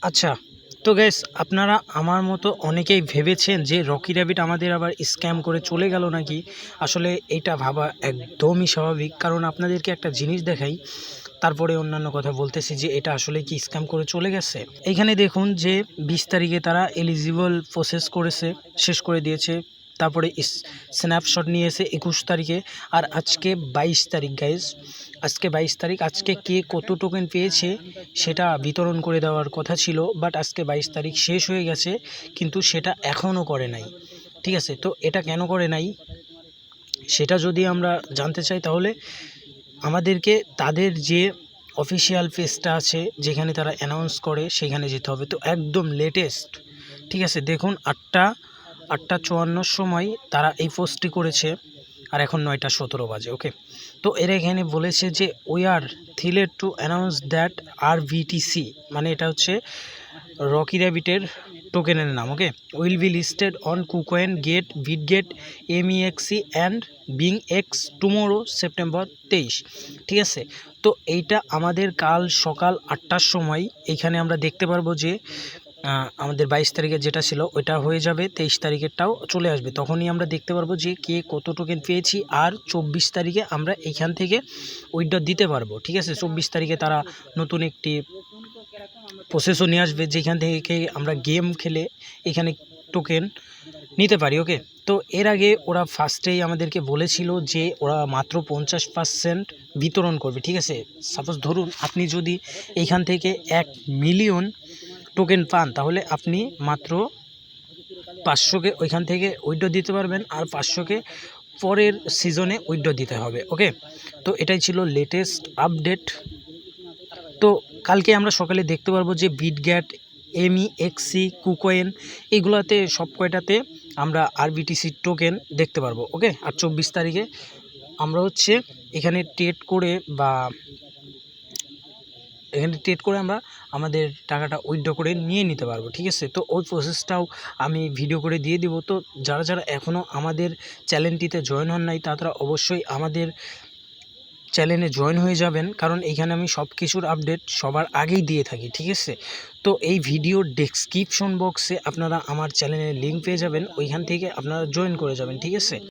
আচ্ছা, তো গাইস আপনারা আমার মতো অনেকেই ভেবেছেন যে রকি র্যাবিট আমাদের আবার স্ক্যাম করে চলে গেল নাকি। আসলে এটা ভাবা একদমই স্বাভাবিক, কারণ আপনাদেরকে একটা জিনিস দেখাই, তারপরে অন্যান্য কথা বলতেছি যে এটা আসলে কি স্ক্যাম করে চলে গেছে। এইখানে দেখুন যে 20 তারিখে তারা এলিজিবল প্রসেস করেছে, শেষ করে দিয়েছে। তারপরে স্ন্যাপশট নিয়েছে 21 তারিখে। আর আজকে 22 তারিখ গাইজ, আজকে 22 তারিখ। আজকে কে কত টোকেন পেয়েছে সেটা বিতরণ করে দেওয়ার কথা ছিল, বাট আজকে 22 তারিখ শেষ হয়ে গেছে, কিন্তু সেটা এখনও করে নাই। ঠিক আছে, তো এটা কেন করে নাই সেটা যদি আমরা জানতে চাই, তাহলে আমাদেরকে তাদের যে অফিসিয়াল পেজটা আছে যেখানে তারা অ্যানাউন্স করে সেখানে যেতে হবে। তো একদম লেটেস্ট, ঠিক আছে, দেখুন 8টা 54 সময় তারা এই পোস্টটি করেছে, আর এখন 9টা 17 বাজে। ওকে, তো এরা এখানে বলেছে যে we are thrilled to announce that RVTC, মানে এটা হচ্ছে রকি র্যাবিটের টোকেনের নাম। Okay, will be listed on KuCoin Gate, Bitget, MEXC and BingX tomorrow September 23। ঠিক আছে, তো এইটা আমাদের কাল সকাল 8টার সময় এইখানে আমরা দেখতে পারবো যে আমাদের 22 তারিখে যেটা ছিল ওইটা হয়ে যাবে, 23 তারিখেরটাও চলে আসবে। তখনই আমরা দেখতে পারবো যে কে কত টোকেন পেয়েছি। আর 24 তারিখে আমরা এইখান থেকে উইথড্র দিতে পারবো। ঠিক আছে, 24 তারিখে তারা নতুন একটি প্রসেসও নিয়ে আসবে যেখান থেকে আমরা গেম খেলে এখানে টোকেন নিতে পারি। ওকে, তো এর আগে ওরা ফার্স্টেই আমাদেরকে বলেছিল যে ওরা মাত্র 50% বিতরণ করবে। ঠিক আছে, সাপোজ ধরুন আপনি যদি এইখান থেকে 1 মিলিয়ন টোকেন পান, তাহলে আপনি মাত্র 500কে ওইখান থেকে উইথড্র দিতে পারবেন, আর 500কে পরের সিজনে উইথড্র দিতে হবে। ওকে, তো এটাই ছিল লেটেস্ট আপডেট। তো কালকে আমরা সকালে দেখতে পারবো যে বিটগ্যাট, MEXC, কুকয়েন, এইগুলাতে সব কয়টাতে আমরা RBTC টোকেন দেখতে পারবো। ওকে, আর 24 তারিখে আমরা হচ্ছে এখানে ট্রেড করে আমরা আমাদের টাকাটা উইথড্র করে নিয়ে নিতে পারবো। ঠিক আছে, তো ওই প্রসেসটাও আমি ভিডিও করে দিয়ে দিব। তো যারা যারা এখনও আমাদের চ্যানেলটিতে জয়েন হন নাই তারা অবশ্যই আমাদের চ্যানেলে জয়েন হয়ে যাবেন, কারণ এইখানে আমি সব কিছুর আপডেট সবার আগেই দিয়ে থাকি। ঠিক আছে, তো এই ভিডিওর ডেসক্রিপশন বক্সে আপনারা আমার চ্যানেলের লিঙ্ক পেয়ে যাবেন, ওইখান থেকে আপনারা জয়েন করে যাবেন। ঠিক আছে।